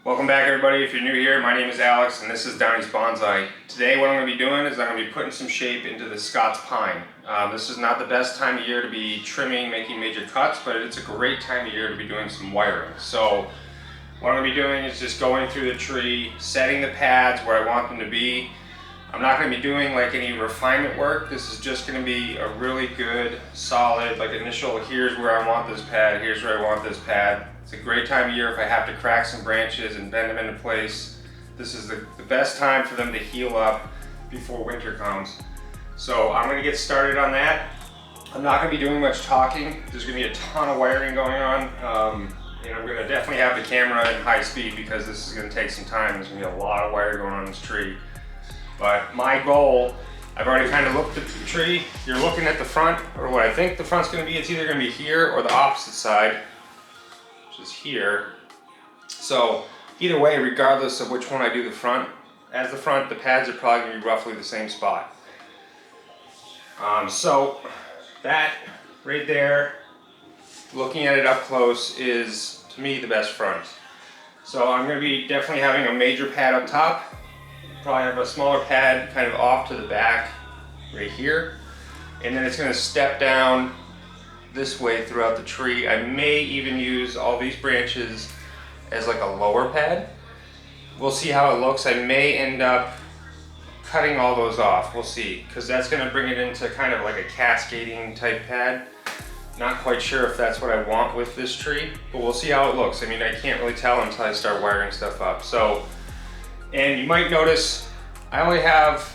Welcome back everybody. If you're new here, my name is Alex and this is Scots Bonsai. Today what I'm going to be doing is I'm going to be putting some shape into the Scots Pine. This is not the best time of year to be trimming, making major cuts, but it's a great time of year to be doing some wiring. So what I'm going to be doing is just going through the tree, setting the pads where I want them to be. I'm not going to be doing like any refinement work. This is just going to be a really good, solid, like initial, here's where I want this pad, here's where I want this pad. It's a great time of year if I have to crack some branches and bend them into place. This is the best time for them to heal up before winter comes. So I'm going to get started on that. I'm not going to be doing much talking. There's going to be a ton of wiring going on. And I'm going to definitely have the camera in high speed because this is going to take some time. There's going to be a lot of wire going on this tree. But my goal, I've already kind of looked at the tree. You're looking at the front, or what I think the front's going to be. It's either going to be here or the opposite side, which is here. So either way, regardless of which one I do the front, as the front, the pads are probably going to be roughly the same spot. So that right there, looking at it up close, is to me the best front. So I'm going to be definitely having a major pad up top. Probably have a smaller pad kind of off to the back right here, and then it's going to step down this way throughout the tree. I may even use all these branches as like a lower pad. We'll see how it looks. I may end up cutting all those off. We'll see, because that's going to bring it into kind of like a cascading type pad. Not quite sure if that's what I want with this tree, but we'll see how it looks. I mean, I can't really tell until I start wiring stuff up. So, and you might notice I only have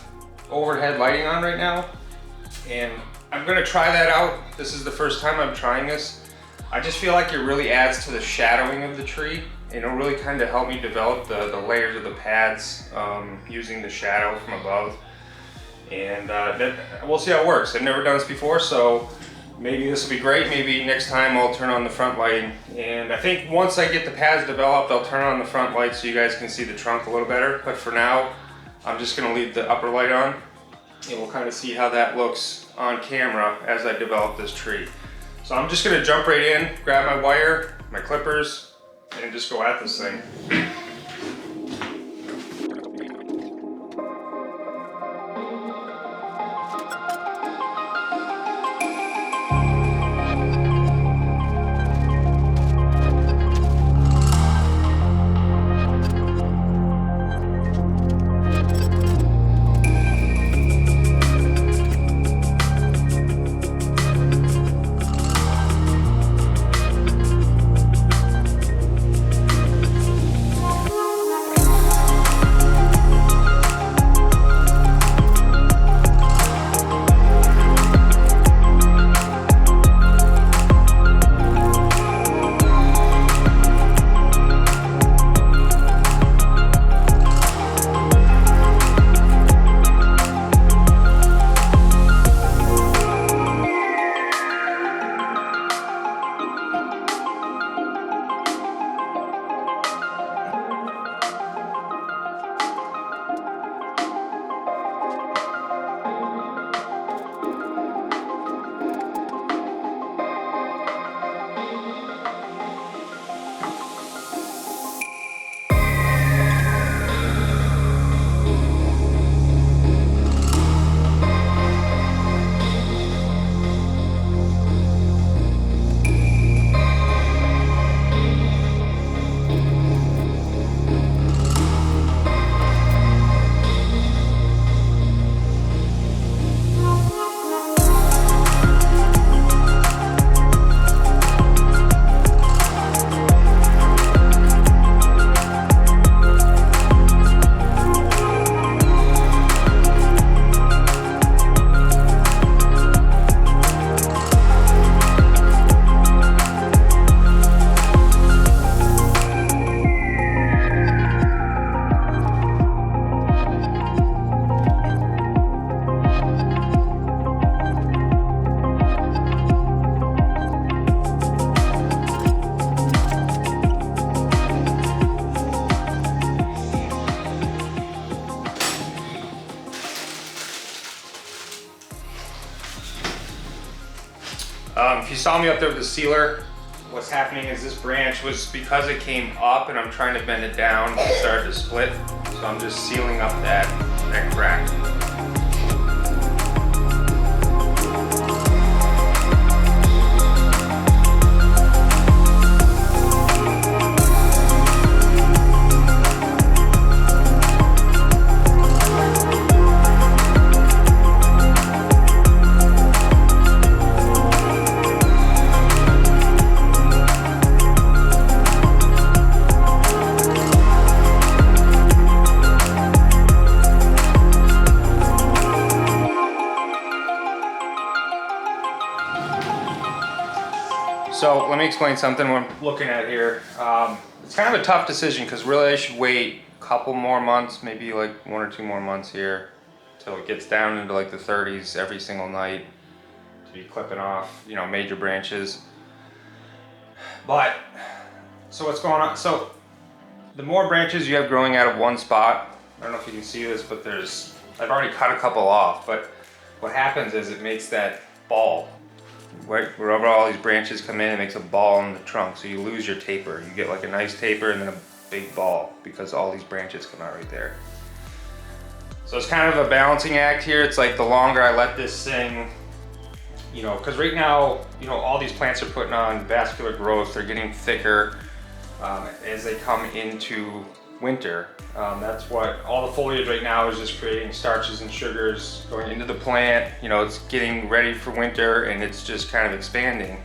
overhead lighting on right now, and I'm gonna try that out. This is the first time I'm trying this. I just feel like it really adds to the shadowing of the tree, and it'll really kind of help me develop the layers of the pads using the shadow from above. And we'll see how it works. I've never done this before, so maybe this will be great. Maybe next time I'll turn on the front lighting. And I think once I get the pads developed, I'll turn on the front light so you guys can see the trunk a little better. But for now, I'm just gonna leave the upper light on, and we'll kind of see how that looks on camera as I develop this tree. So I'm just gonna jump right in, grab my wire, my clippers, and just go at this thing. If you saw me up there with the sealer what's happening is this branch was, because it came up and I'm trying to bend it down, it started to split. So I'm just sealing up that crack. So let me explain something we're looking at here. It's kind of a tough decision because really I should wait a couple more months, maybe like 1 or 2 more months here, till it gets down into like the 30s every single night to be clipping off, you know, major branches. But, so what's going on? So the more branches you have growing out of one spot, I don't know if you can see this, but I've already cut a couple off, but what happens is it makes that ball. Wherever all these branches come in, it makes a ball in the trunk, so you lose your taper. You get like a nice taper and then a big ball because all these branches come out right there. So it's kind of a balancing act here. It's like the longer I let this thing, you know, because right now, you know, all these plants are putting on vascular growth. They're getting thicker as they come into winter. That's what all the foliage right now is, just creating starches and sugars going into the plant. You know, it's getting ready for winter and it's just kind of expanding.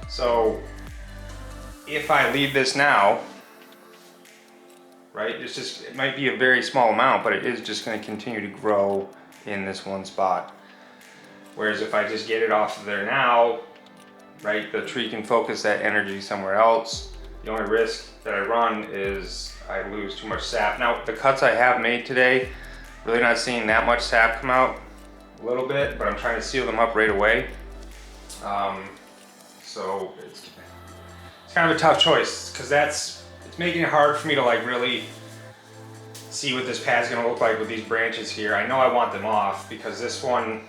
So if I leave this now, right, it might be a very small amount, but it is just going to continue to grow in this one spot. Whereas if I just get it off of there now, right, the tree can focus that energy somewhere else. The only risk that I run is I lose too much sap. Now, the cuts I have made today, really not seeing that much sap come out. A little bit, but I'm trying to seal them up right away. So it's kind of a tough choice because it's making it hard for me to like really see what this pad's gonna look like with these branches here. I know I want them off because this one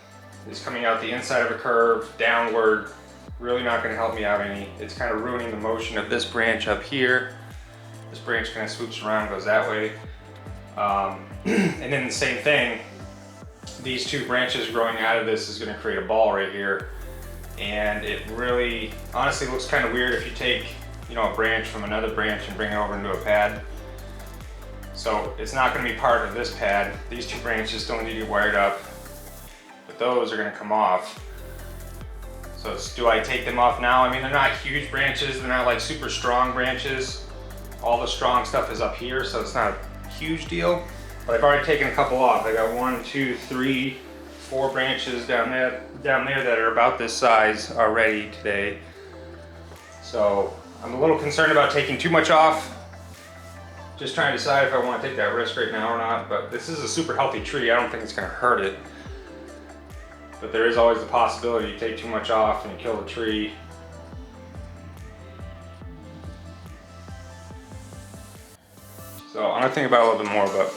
is coming out the inside of a curve downward. Really not gonna help me out any. It's kind of ruining the motion of this branch up here. This branch kind of swoops around, goes that way. And then the same thing, these two branches growing out of this is gonna create a ball right here. And it really, honestly looks kind of weird if you take, you know, a branch from another branch and bring it over into a pad. So it's not gonna be part of this pad. These two branches still need to get wired up, but those are gonna come off. So do I take them off now? I mean, they're not huge branches. They're not like super strong branches. All the strong stuff is up here, so it's not a huge deal. But I've already taken a couple off. I got 1, 2, 3, 4 branches down there that are about this size already today. So I'm a little concerned about taking too much off. Just trying to decide if I want to take that risk right now or not. But this is a super healthy tree. I don't think it's going to hurt it. But there is always the possibility you take too much off and you kill the tree. So I'm gonna think about it a little bit more, but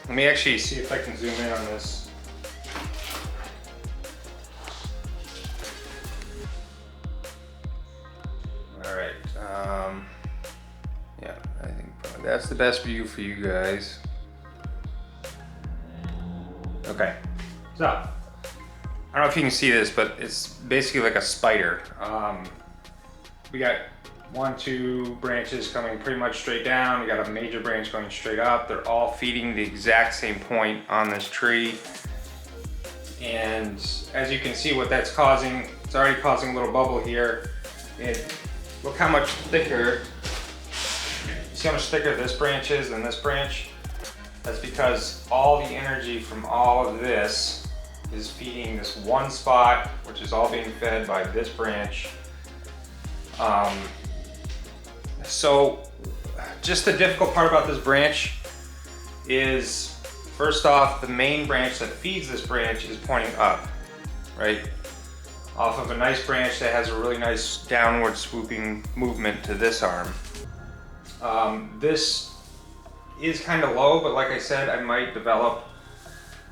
Let me actually see if I can zoom in on this. All right, yeah, I think probably that's the best view for you guys. Okay, so I don't know if you can see this, but it's basically like a spider. We got 1, 2 branches coming pretty much straight down. We got a major branch going straight up. They're all feeding the exact same point on this tree. And as you can see what that's causing, it's already causing a little bubble here. And look how much thicker, see how much thicker this branch is than this branch? That's because all the energy from all of this is feeding this one spot, which is all being fed by this branch. So just the difficult part about this branch is, first off, the main branch that feeds this branch is pointing up, right? Off of a nice branch that has a really nice downward swooping movement to this arm. This is kind of low, but like I said, I might develop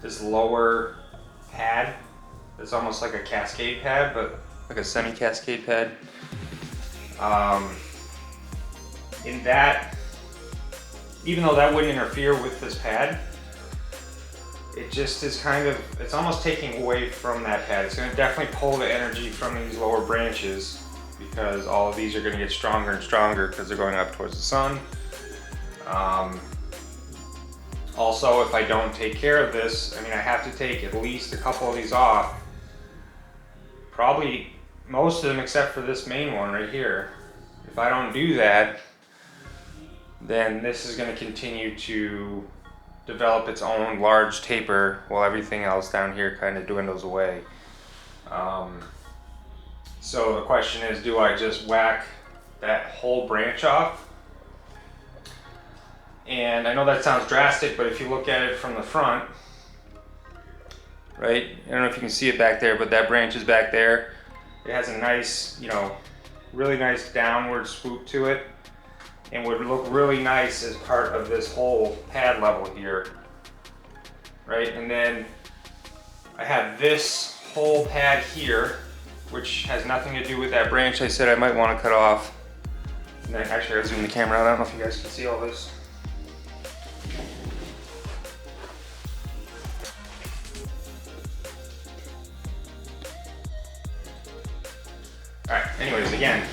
this lower pad. It's almost like a cascade pad, but like a semi-cascade pad. In that, even though that wouldn't interfere with this pad, it just is kind of, it's almost taking away from that pad. It's going to definitely pull the energy from these lower branches, because all of these are going to get stronger and stronger because they're going up towards the sun. Also, if I don't take care of this, I mean, I have to take at least a couple of these off. Probably most of them except for this main one right here. If I don't do that, then this is going to continue to develop its own large taper while everything else down here kind of dwindles away. So the question is, do I just whack that whole branch off? And I know that sounds drastic, but if you look at it from the front, right? I don't know if you can see it back there, but that branch is back there. It has a nice, you know, really nice downward swoop to it, and would look really nice as part of this whole pad level here, right? And then I have this whole pad here, which has nothing to do with that branch I said I might want to cut off. And then actually, I'll zoom the camera out. I don't know if you guys can see all this. All right, anyways, again,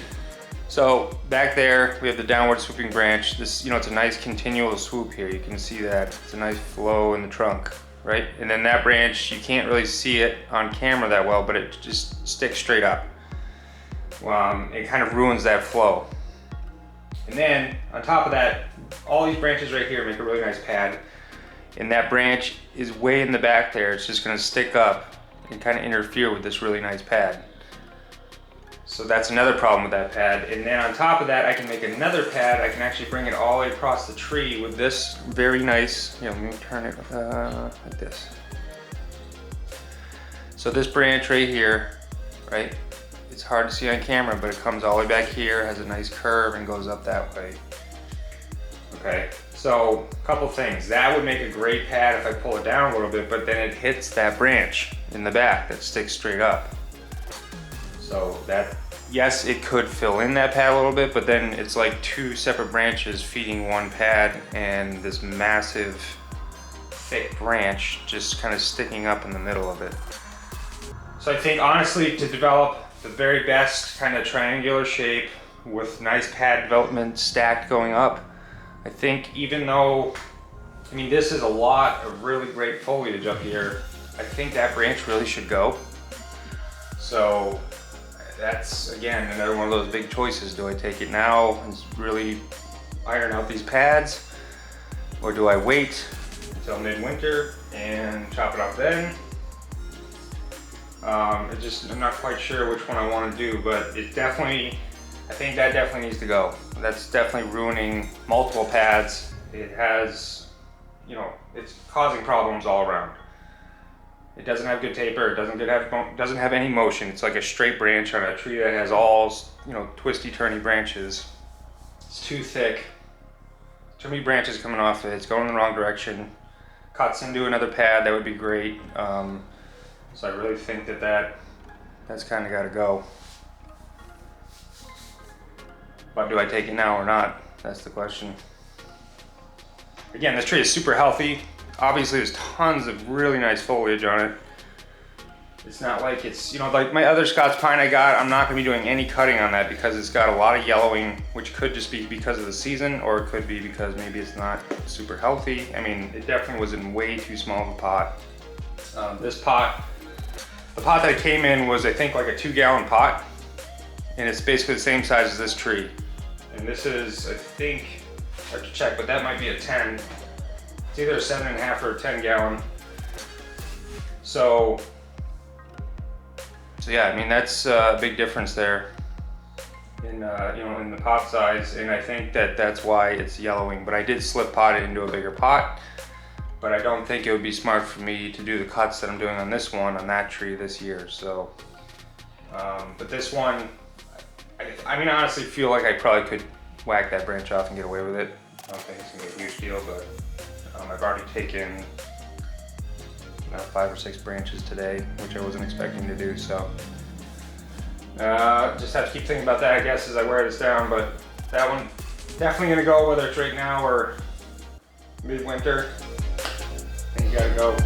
so back there, we have the downward swooping branch. This, you know, it's a nice continual swoop here. You can see that. It's a nice flow in the trunk, right? And then that branch, you can't really see it on camera that well, but it just sticks straight up. It kind of ruins that flow. And then, on top of that, all these branches right here make a really nice pad. And that branch is way in the back there. It's just gonna stick up and kind of interfere with this really nice pad. So that's another problem with that pad. And then on top of that, I can make another pad. I can actually bring it all the way across the tree with this very nice, you know, let me turn it like this. So this branch right here, right? It's hard to see on camera, but it comes all the way back here, has a nice curve and goes up that way. Okay, so a couple things. That would make a great pad if I pull it down a little bit, but then it hits that branch in the back that sticks straight up. So that, yes, it could fill in that pad a little bit, but then it's like two separate branches feeding one pad, and this massive thick branch just kind of sticking up in the middle of it. So I think honestly, to develop the very best kind of triangular shape with nice pad development stacked going up, I think even though, I mean, this is a lot of really great foliage up here, I think that branch really should go. So that's, again, another one of those big choices. Do I take it now and really iron out these pads? Or do I wait until midwinter and chop it off then? I'm not quite sure which one I want to do, but it definitely, I think that definitely needs to go. That's definitely ruining multiple pads. It has, you know, it's causing problems all around. It doesn't have good taper. It doesn't have any motion. It's like a straight branch on a tree that has all, you know, twisty, turny branches. It's too thick. Too many branches coming off it. It's going in the wrong direction. cuts into another pad, that would be great. So I really think that's kind of got to go. But do I take it now or not? That's the question. Again, this tree is super healthy. Obviously there's tons of really nice foliage on it. It's not like it's, you know, like my other Scots pine I got, I'm not gonna be doing any cutting on that because it's got a lot of yellowing, which could just be because of the season, or it could be because maybe it's not super healthy. I mean, it definitely was in way too small of a pot. This pot, the pot that it came in was, I think, like a 2-gallon pot, and it's basically the same size as this tree. And this is, I think, I have to check, but that might be a 10. It's either a 7.5 or a 10-gallon. So yeah, I mean, that's a big difference there in, you know, in the pot size, and I think that's why it's yellowing. But I did slip pot it into a bigger pot, but I don't think it would be smart for me to do the cuts that I'm doing on this one, on that tree this year. So, but this one, I mean, I honestly feel like I probably could whack that branch off and get away with it. I don't think it's gonna be a huge deal, but I've already taken 5 or 6 branches today, which I wasn't expecting to do, so just have to keep thinking about that, I guess, as I wear this down. But that one definitely gonna go, whether it's right now or midwinter. I think you gotta go.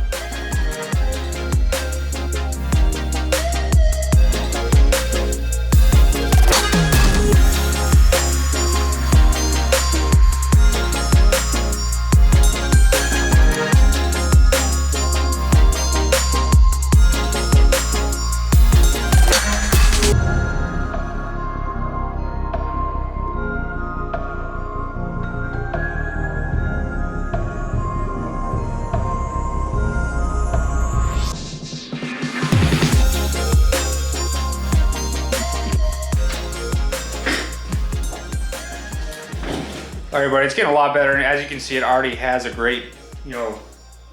All right, everybody, it's getting a lot better, and as you can see, it already has a great, you know,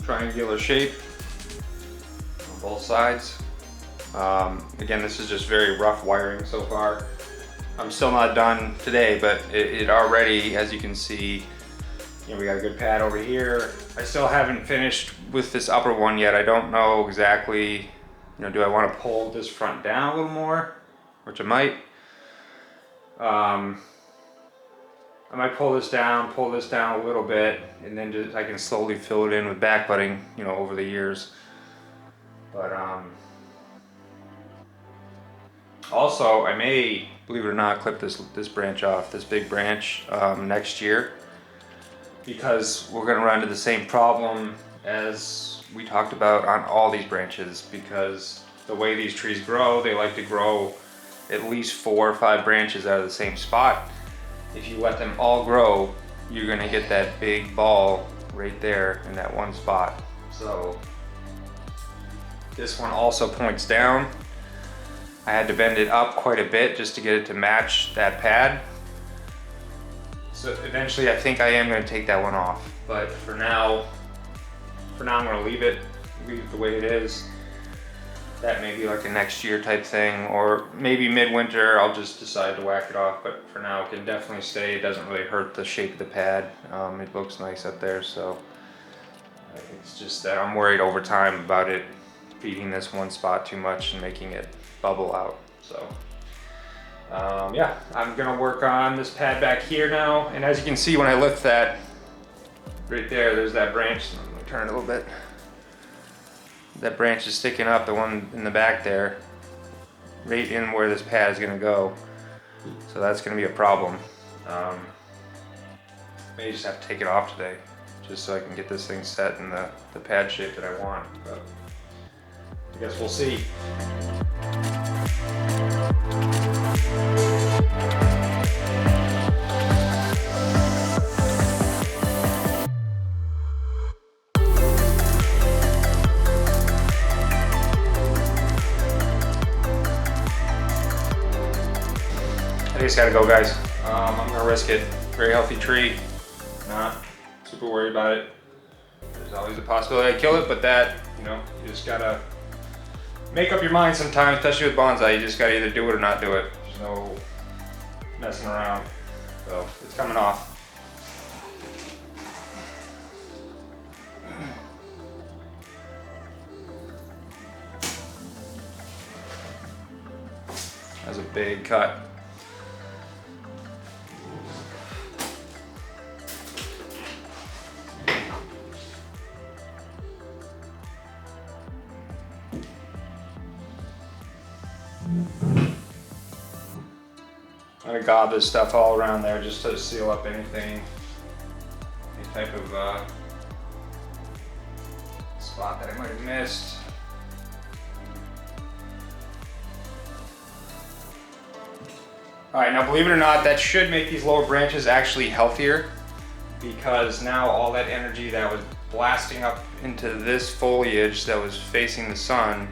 triangular shape on both sides. Again, this is just very rough wiring so far. I'm still not done today, but it already, as you can see, you know, we got a good pad over here. I still haven't finished with this upper one yet. I don't know exactly, you know, do I want to pull this front down a little more, which I might. I might pull this down a little bit, and then just, I can slowly fill it in with back budding, you know, over the years. But also, I may, believe it or not, clip this branch off, this big branch, next year, because we're going to run into the same problem as we talked about on all these branches. Because the way these trees grow, they like to grow at least 4 or 5 branches out of the same spot. If you let them all grow, you're gonna get that big ball right there in that one spot. So this one also points down. I had to bend it up quite a bit just to get it to match that pad. So eventually I think I am gonna take that one off. But for now I'm gonna leave it the way it is. That may be like a next year type thing, or maybe midwinter I'll just decide to whack it off, but for now it can definitely stay. It doesn't really hurt the shape of the pad. It looks nice up there, so it's just that I'm worried over time about it feeding this one spot too much and making it bubble out. So yeah, I'm gonna work on this pad back here now, and as you can see when I lift that, right there's that branch. I'm gonna turn it a little bit. That branch is sticking up, the one in the back there, right in where this pad is gonna go. So that's gonna be a problem. May just have to take it off today, just so I can get this thing set in the pad shape that I want. But I guess we'll see. I just gotta go, guys. I'm gonna risk it. Very healthy tree. Not super worried about it. There's always a possibility I kill it, but that, you know, you just gotta make up your mind sometimes, especially with bonsai. You just gotta either do it or not do it. There's no messing around. So it's coming off. was a big cut. I'm gonna gob this stuff all around there just to seal up anything, any type of spot that I might have missed. All right, now believe it or not, that should make these lower branches actually healthier, because now all that energy that was blasting up into this foliage that was facing the sun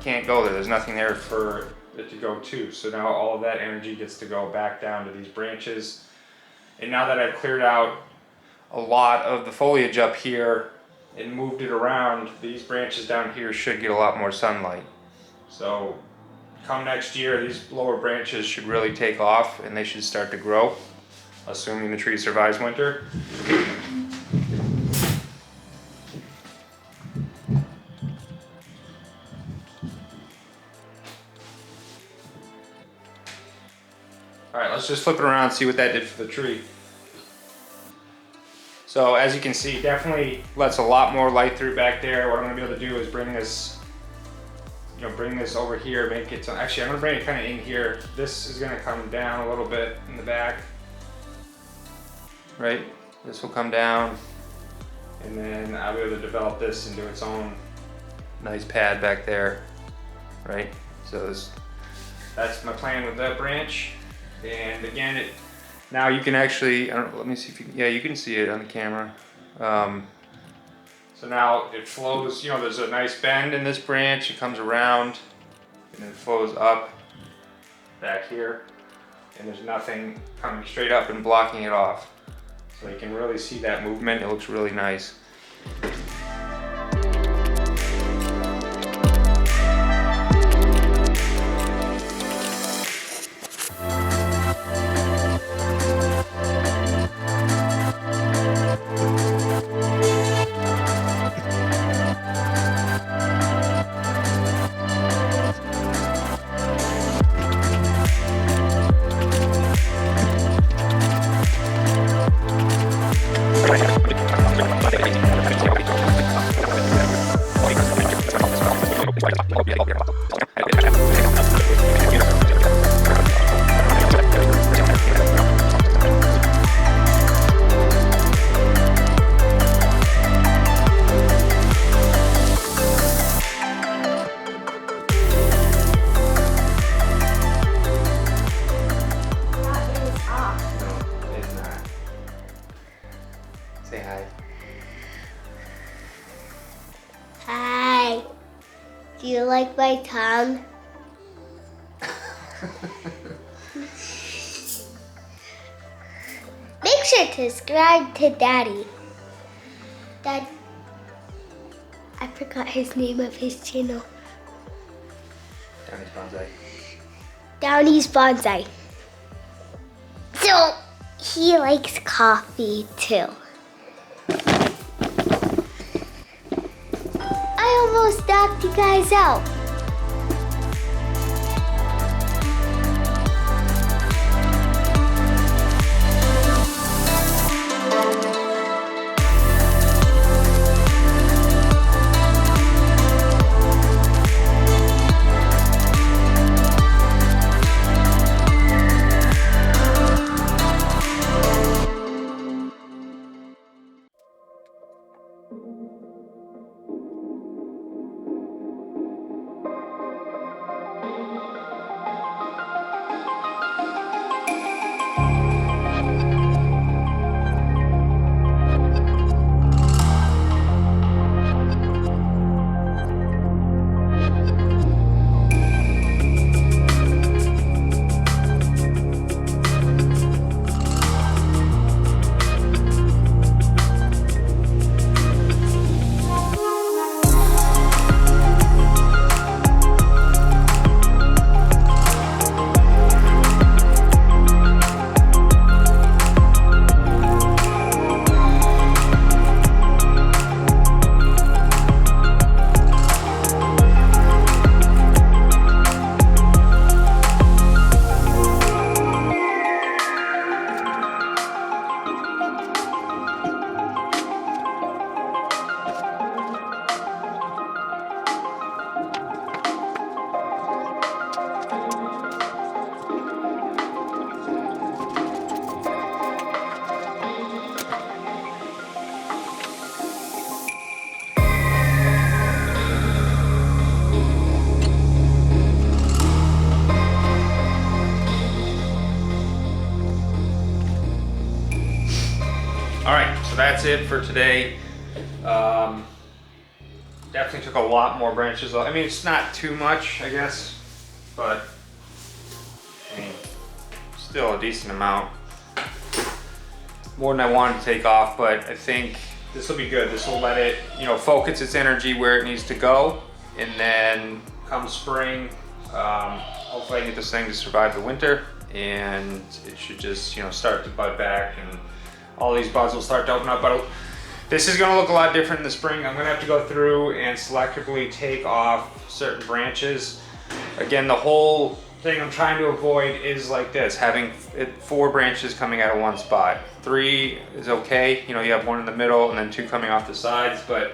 can't go there. There's nothing there for it to go to. So now all of that energy gets to go back down to these branches. And now that I've cleared out a lot of the foliage up here and moved it around, these branches down here should get a lot more sunlight. So come next year, these lower branches should really take off and they should start to grow, assuming the tree survives winter. All right, let's just flip it around and see what that did for the tree. So as you can see, definitely lets a lot more light through back there. What I'm gonna be able to do is bring this, bring this over here, make it, actually I'm gonna bring it kind of in here. This is gonna come down a little bit in the back, right? This will come down, and then I'll be able to develop this into its own nice pad back there, right? So that's my plan with that branch. And again, now you can actually, let me see if you can, yeah, you can see it on the camera. So now it flows, there's a nice bend in this branch, it comes around, and then flows up back here, and there's nothing coming straight up and blocking it off. So you can really see that movement, it looks really nice. Say hi. Hi. Do you like my tongue? Make sure to subscribe to Daddy. Dad, I forgot his name of his channel. Downey's Bonsai. Downey's Bonsai. So, he likes coffee too. I almost knocked you guys out. that's it for today. Definitely took a lot more branches off. I mean, it's not too much, I guess, but I mean, still a decent amount. More than I wanted to take off, but I think this will be good. This will let it, you know, focus its energy where it needs to go. And then come spring, hopefully I can get this thing to survive the winter, and it should just, you know, start to bud back, and all these buds will start to open up. But this is gonna look a lot different in the spring. I'm gonna have to go through and selectively take off certain branches. Again, the whole thing I'm trying to avoid is like this, having 4 branches coming out of one spot. 3 is okay, you know, you have 1 in the middle and then 2 coming off the sides, but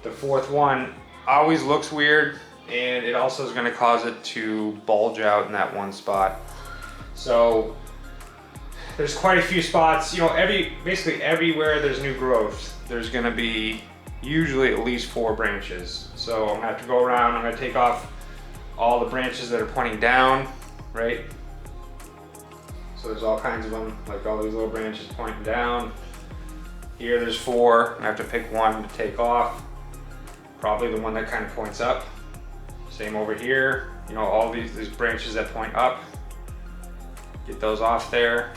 the 4th one always looks weird, and it also is going to cause it to bulge out in that one spot. So there's quite a few spots, you know, basically everywhere there's new growth, there's going to be usually at least 4 branches. So I'm going to have to go around, I'm going to take off all the branches that are pointing down, right? So there's all kinds of them, like all these little branches pointing down. Here there's 4, I have to pick one to take off. Probably the one that kind of points up. Same over here, you know, all these branches that point up. Get those off there.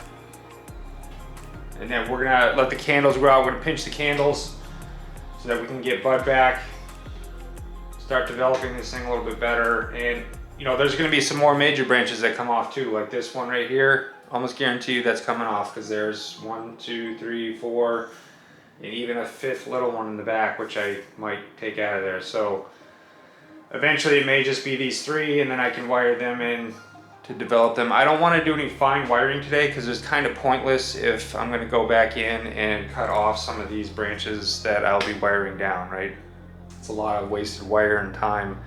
And then we're gonna let the candles grow out. We're gonna pinch the candles so that we can get bud back. Start developing this thing a little bit better. And you know, there's gonna be some more major branches that come off too, like this one right here. Almost guarantee you that's coming off, because there's 1, 2, 3, 4, and even a 5th little one in the back, which I might take out of there. So eventually it may just be these 3, and then I can wire them in to develop them. I don't want to do any fine wiring today because it's kind of pointless if I'm going to go back in and cut off some of these branches that I'll be wiring down, right? It's a lot of wasted wire and time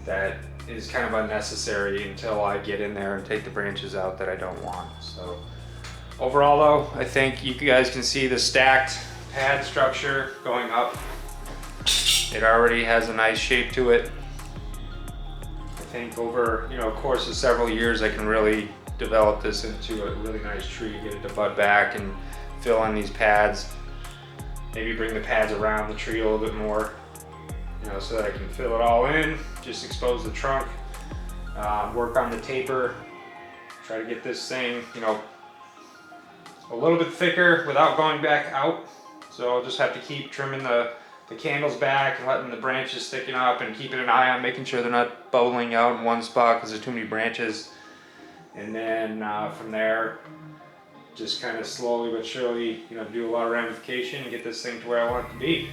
that is kind of unnecessary until I get in there and take the branches out that I don't want. So overall though, I think you guys can see the stacked pad structure going up. It already has a nice shape to it. I think over, you know, course of several years, I can really develop this into a really nice tree, get it to bud back and fill in these pads. Maybe bring the pads around the tree a little bit more, you know, so that I can fill it all in, just expose the trunk, work on the taper, try to get this thing, you know, a little bit thicker without going back out. So I'll just have to keep trimming the candles back and letting the branches thicken up and keeping an eye on making sure they're not bubbling out in one spot because there's too many branches. And then from there, just kind of slowly but surely, you know, do a lot of ramification and get this thing to where I want it to be.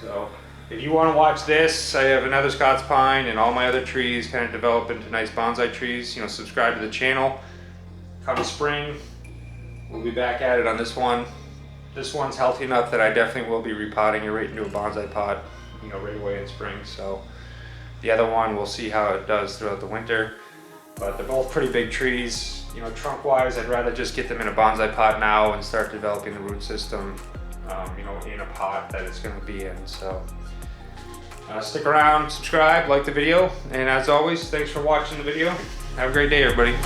So if you want to watch this, I have another Scots Pine and all my other trees kind of develop into nice bonsai trees. You know, subscribe to the channel. Come spring, we'll be back at it on this one. This one's healthy enough that I definitely will be repotting it right into a bonsai pot, you know, right away in spring. So the other one, we'll see how it does throughout the winter. But they're both pretty big trees. You know, trunk-wise, I'd rather just get them in a bonsai pot now and start developing the root system, you know, in a pot that it's going to be in. So stick around, subscribe, like the video, and as always, thanks for watching the video. Have a great day, everybody.